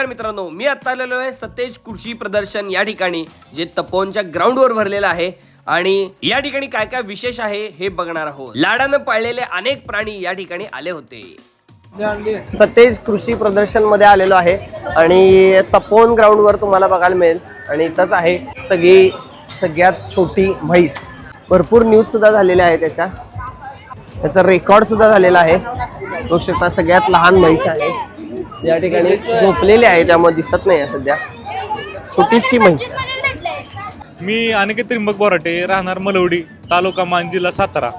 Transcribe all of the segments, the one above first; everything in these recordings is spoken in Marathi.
नमस्कार मित्रांनो, मी आता आलेलो आहे सतेज कृषी प्रदर्शन या ठिकाणी, जे तपोवनच्या ग्राउंडवर भरलेलं आहे. आणि या ठिकाणी काय काय विशेष आहे हे बघणार आहोत. लाडानं पाळलेले अनेक प्राणी या ठिकाणी आले होते. सतेज कृषी प्रदर्शन मध्ये आलेलो आहे आणि तपोवन ग्राउंडवर तुम्हाला बघायला मिळेल. आणि इथंच आहे सगळ्यात छोटी म्हैस. भरपूर न्यूज सुद्धा झालेल्या आहे, त्याचा रेकॉर्ड सुद्धा झालेला आहे. बघू शकता सगळ्यात लहान म्हैस आहे या ठिकाणी झोपलेली आहे, त्यामुळे दिसत नाही सध्या. छोटीशी म्हैस. मी अनिकेत त्रिंबक बोराटे, राहणार मलवडी, तालुका मान, जिल्हा सातारा.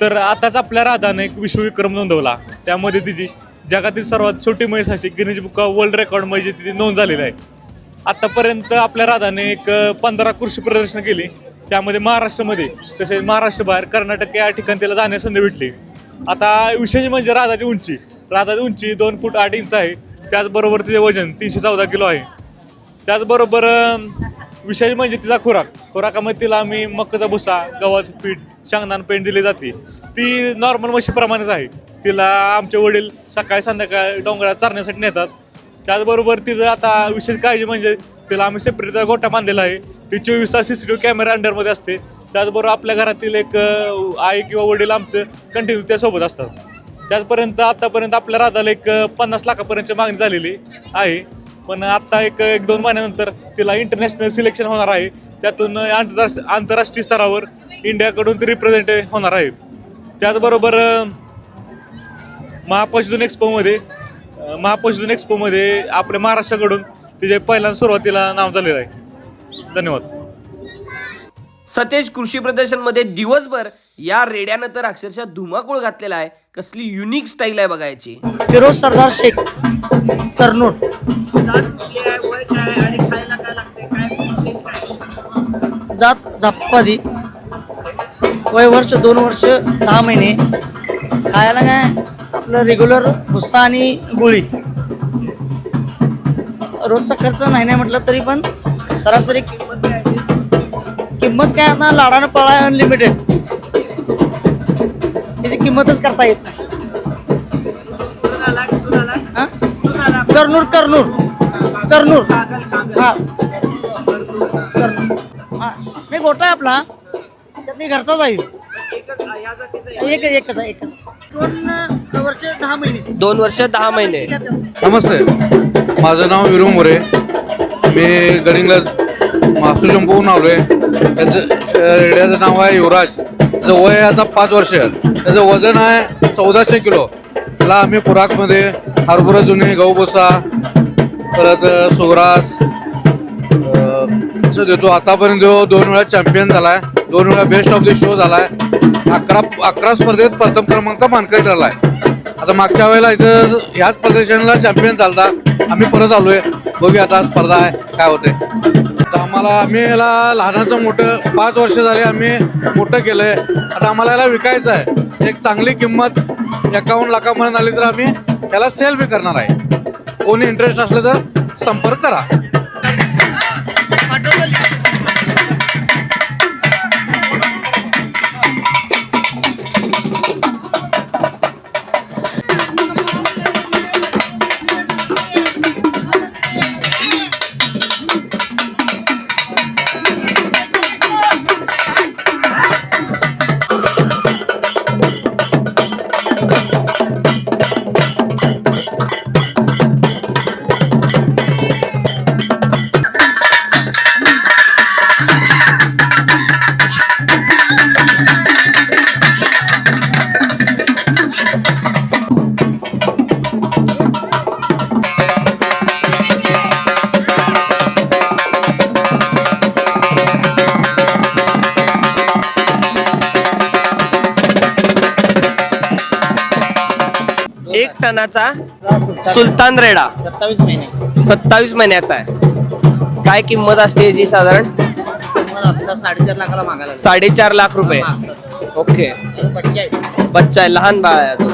तर आताच आपल्या राधाने एक विश्वविक्रम नोंदवला. त्यामध्ये तिची जगातील सर्वात छोटी म्हैस अशी Guinness book of world record मध्ये तिची नोंद झालेली आहे. आतापर्यंत आपल्या राधाने एक 15 कृषी प्रदर्शन केली. त्यामध्ये महाराष्ट्रामध्ये तसेच महाराष्ट्र बाहेर कर्नाटक या ठिकाणी त्याला जाण्यास संधी भेटली. आता विशेष म्हणजे राधाची उंची 2 फूट 8 इंच आहे. त्याचबरोबर तिचे वजन 314 किलो आहे. त्याचबरोबर विशेष म्हणजे तिचा खुराकामध्ये तिला आम्ही मक्काचा भुसा, गव्हाचं पीठ, शेंगदाणा पेंड दिली जाते. ती नॉर्मल म्हशीप्रमाणेच आहे. तिला आमचे वडील सकाळी संध्याकाळी डोंगरात चारण्यासाठी नेतात. त्याचबरोबर तिचं आता विशेष काळजी म्हणजे तिला आम्ही सेपरेट गोठा बांधलेला आहे. ती 24 तास CCTV कॅमेरा अंडरमध्ये असते. त्याचबरोबर आपल्या घरातील एक आई किंवा वडील आमचं कंटिन्यू त्यासोबत असतात. आतापर्यंत आपल्या राधाला एक 50 लाखापर्यंतची मागणी झालेली आहे. पण आता एक 2 महिन्यानंतर तिला इंटरनॅशनल सिलेक्शन होणार आहे. त्यातून आंतरराष्ट्रीय स्तरावर इंडियाकडून ती रिप्रेझेंट होणार आहे. त्याचबरोबर महापशुधन एक्सपोमध्ये आपल्या महाराष्ट्राकडून तिचे पहिल्यांदा सुरुवातीला नाव झालेलं आहे. धन्यवाद. सतेज कृषी प्रदर्शन मध्ये दिवसभर या रेड्यानं तर अक्षरशः धुमाकूळ घातलेला आहे. कसली युनिक स्टाईल आहे बघायची. फिरोज सरदार शेख, कर्नूल. जात झापादी, वय वर्ष 2 वर्ष 10 महिने. खायला काय आपलं रेग्युलर भुस्सा आणि गोळी. रोजचा खर्च नाही म्हटलं तरी पण सरासरी किंमत काय आता लाडानं पळा अनलिमिटेड. त्याची किंमतच करता येत नाही. कर्नूल हा नाही गोठा आहे आपला, त्यात नाही घरचाच आहे. एकच आहे. 2 वर्ष 10 महिने. 2 वर्ष 10 महिने. नमस्ते, माझं नाव विरू मोरे. मी गडिंगलज मासू शंभूहून आलो आहे. रेड्याचं नाव आहे युवराज. त्याचं वय आहे आता 5 वर्ष. त्याचं वजन आहे 1400 किलो. त्याला आम्ही खुराकमध्ये हरभरा जुनी, गहू भुसा, परत सुग्रास असं देतो. आतापर्यंत 2 वेळा चॅम्पियन झाला आहे, 2 वेळा बेस्ट ऑफ द शो झाला आहे. 11 स्पर्धेत प्रथम क्रमांकाचा मानकरी ठरला आहे. आता मागच्या वेळेला इथं ह्याच प्रदर्शनाला चॅम्पियन झाला. आम्ही परत आलोय. बघूया आता स्पर्धा आहे काय होते. तर आम्ही याला लहानाचं मोठं 5 वर्ष झाले आम्ही मोठं केलंय. आता आम्हाला याला विकायचं आहे. एक चांगली किंमत 51 लाखापर्यंत आली तर आम्ही त्याला सेल बी करणार आहे. कोणी इंटरेस्ट असलं तर संपर्क करा. एक टनाचा सुलतान रेडा 27 महिन्याचा आहे. काय किंमत असते याची साधारण? 4.5 लाखाला मागायला. 4.5 लाख रुपये. ओके. बच्चा आहे, लहान बाळ आहे अजून.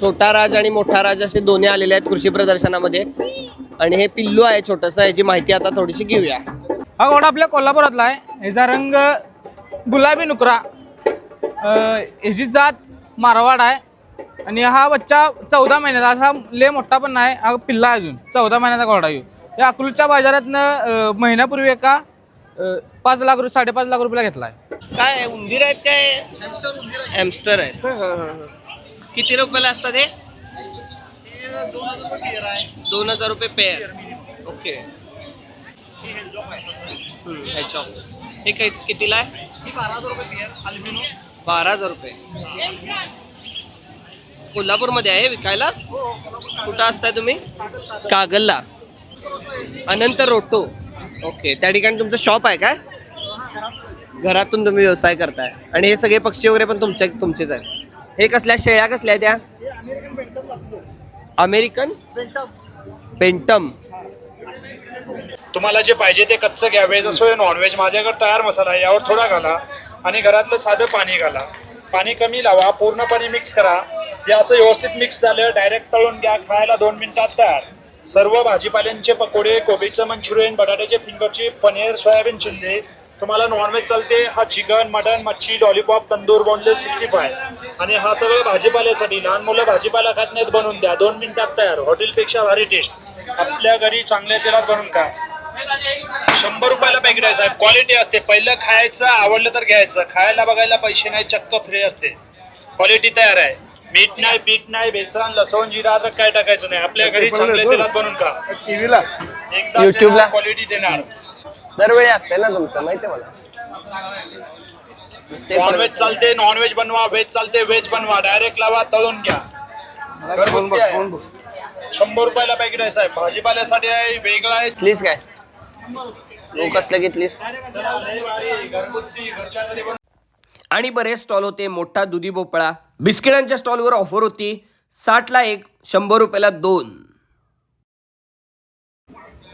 छोटा राज आणि मोठा राज असे दोन्ही आलेले आहेत कृषी प्रदर्शनामध्ये. आणि हे पिल्लू आहे छोटंसं, याची माहिती आता थोडीशी घेऊया. हा घोडा आपल्या कोल्हापुरातला आहे. ह्याचा रंग गुलाबी नुकरा, ह्याची जात मारवाड आहे. आणि हा बच्चा 14 महिन्याचा, हा लय मोठा पण नाही, हा पिल्ला आहे अजून. 14 महिन्याचा घोडा येऊ. या अकलूजच्या बाजारातनं महिन्यापूर्वी एका 5 लाख 5.5 लाख रुपयाला घेतला आहे. काय उंदीर आहेत काय? हॅमस्टर आहेत. किती रुपयाला असतात हे? 2000 रुपये पेअर. ओके. हे काय कितीला आहे? 12,000 रुपये. कोल्हापूरमध्ये आहे विकायला? कुठं असताय तुम्ही? कागलला. अनंत रोटो. ओके. त्या ठिकाणी तुमचं शॉप आहे काय? घरातून तुम्ही व्यवसाय करताय. आणि हे सगळे पक्षी वगैरे पण तुमचेच आहेत. हे कसल्या शेळ्या कसल्या आहेत त्या? American phantom. तुम्हाला जे पाहिजे ते कच्चं घ्या. व्हेज असो नॉनव्हेज, माझ्याकडे तयार मसाला आहे, यावर थोडा घाला आणि घरातलं साधं पाणी घाला. पाणी कमी लावा, पूर्णपणे मिक्स करा. हे असं व्यवस्थित मिक्स झालं, डायरेक्ट तळून घ्या. खायला 2 मिनिटात तयार. सर्व भाजीपाल्यांचे पकोडे, कोबीचं मंचुरियन, बटाट्याचे फिंगरची, पनीर, सोयाबीन चिल्ली. तुम्हाला नॉनव्हेज चालते, हा चिकन, मटन, मच्छी, लॉलीपॉप, तंदूर, बोनलेस, 65. आणि हा सगळं भाजीपाल्यासाठी. लहान मुलं भाजीपाला खात नाहीत, बनवून द्या. 2 मिनिटात तयार. हॉटेलपेक्षा भारी टेस्ट. आपल्या घरी चांगल्या तेलात बनवून खा. 100 रुपयाला पॅकेट आहे साहेब. क्वालिटी असते. पहिलं खायचं, आवडलं तर घ्यायचं. खायला बघायला पैसे नाही, चक्क फ्री असते. क्वालिटी तयार आहे. मीठ नाही, पीठ नाही, बेसन, लसूण, जिरा, अद्रक काय टाकायचं नाही. आपल्या घरी चांगल्या तेलात बनवून खा. टीव्हीला YouTube ला एकदा क्वालिटी देणार. दरवेळी असते ना तुमचं, माहिती आहे मला. नॉनव्हेज चालते, नॉनव्हेज बनवा. व्हेज चालते, व्हेज बनवा. डायरेक्ट लावा, तळून घ्या. घरगुती आहे. 100 रुपयाला पॅकेट आहे साहेब. भाजीपाल्यासाठी आहे, वेगळा आहे. घेतलीस काय? कसलं घेतलीस? घरगुती, घरच्या घरी बनवा. आणि बरेच स्टॉल होते. मोठा दुधी भोपळा. बिस्किटांच्या स्टॉलवर ऑफर होती. 60ला 1, 100 रुपयाला 2.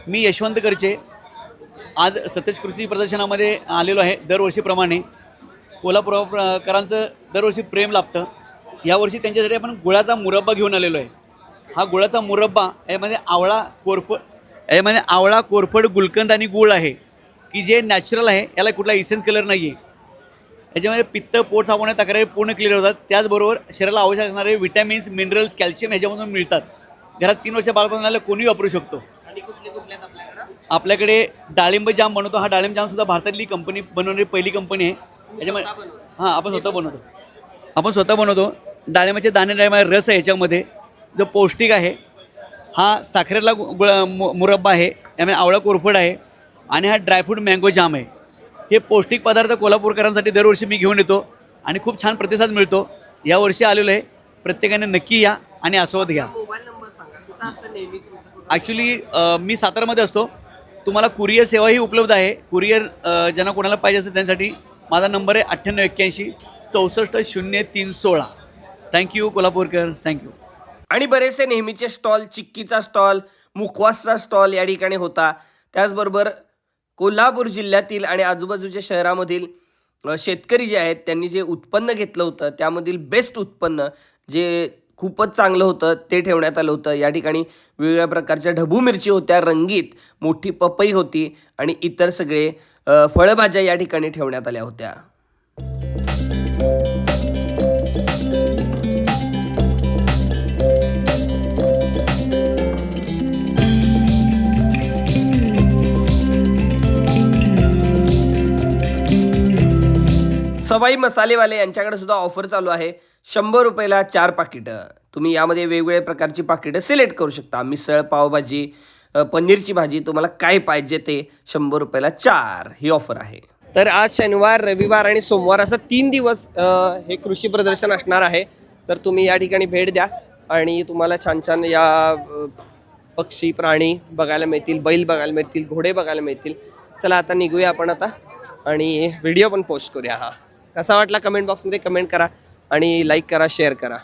मी यशवंत करचे. आज सतेज कृषी प्रदर्शनामध्ये आलेलो आहे. दरवर्षीप्रमाणे कोल्हापूरकरांचं दरवर्षी प्रेम लाभतं. यावर्षी त्यांच्यासाठी आपण गुळाचा मुरब्बा घेऊन आलेलो आहे. हा गुळाचा मुरब्बा यामध्ये आवळा, कोरफड, गुलकंद आणि गूळ आहे की जे नॅचरल आहे. याला कुठला इसेन्स कलर नाही आहे. याच्यामध्ये पित्त, पोट साफवण्याच्या तक्रारी पूर्ण क्लिअर होतात. त्याचबरोबर शरीराला आवश्यक असणारे विटॅमिन्स, मिनरल्स, कॅल्शियम ह्याच्यामधून मिळतात. घरात 3 वर्ष बाळपणाला कोणीही वापरू शकतो. आपल्याकडे डाळिंब जाम बनवतो. हा डाळिंब जामसुद्धा भारतातली कंपनी बनवणारी पहिली कंपनी आहे. याच्यामध्ये आपण स्वतः बनवतो. डाळिंबाचे दाणे, डाळिंबाचे रस आहे याच्यामध्ये, जो पौष्टिक आहे. हा साखरेला मुरब्बा आहे. यामध्ये आवळा, कोरफड आहे आणि हा ड्रायफ्रूट मँगो जाम आहे. हे पौष्टिक पदार्थ कोल्हापूरकरांसाठी दरवर्षी मी घेऊन येतो आणि खूप छान प्रतिसाद मिळतो. यावर्षी आलेलो आहे. प्रत्येकाने नक्की या आणि आस्वाद घ्या. ॲक्च्युली मी सातारामध्ये असतो. तुम्हाला कुरिअर सेवाही उपलब्ध आहे. कुरिअर ज्यांना कोणाला पाहिजे असेल त्यांसाठी माझा नंबर आहे 9881 64 0316. Thank you Kolhapurkar, thank you. आणि बरेचसे नेहमीचे स्टॉल, चिक्कीचा स्टॉल, मुखवासचा स्टॉल या ठिकाणी होता. त्याचबरोबर कोल्हापूर जिल्ह्यातील आणि आजूबाजूच्या शहरामधील शेतकरी जे आहेत त्यांनी जे उत्पन्न घेतलं होतं त्यामधील बेस्ट उत्पन्न जे खूपच चांगलं होतं ते ठेवण्यात आलं होतं. या ठिकाणी वेगवेगळ्या प्रकारच्या ढबू मिरची होत्या, रंगीत, मोठी पपई होती आणि इतर सगळे फळभाज्या या ठिकाणी ठेवण्यात आल्या होत्या. सवाई मसालेवाले यांच्याकडे सुद्धा ऑफर चालू आहे. 100 रुपयाला 4 पाकिटं. तुम्ही यामध्ये वेगवेगळ्या प्रकारची पाकिटं सिलेक्ट करू शकता. मिसळ, पावभाजी, पनीरची भाजी, तुम्हाला काय पाहिजे ते 100 रुपयाला 4 ही ऑफर आहे. तर आज शनिवार, रविवार आणि सोमवार असं 3 दिवस हे कृषी प्रदर्शन असणार आहे. तर तुम्ही या ठिकाणी भेट द्या आणि तुम्हाला छान छान या पक्षी, प्राणी बघायला मिळतील, बैल बघायला मिळतील, घोडे बघायला मिळतील. चला आता निघूया आपण आता आणि व्हिडिओ पण पोस्ट करूया. हा कसा वाटला कमेंट बॉक्समध्ये कमेंट करा आणि लाईक करा, शेअर करा.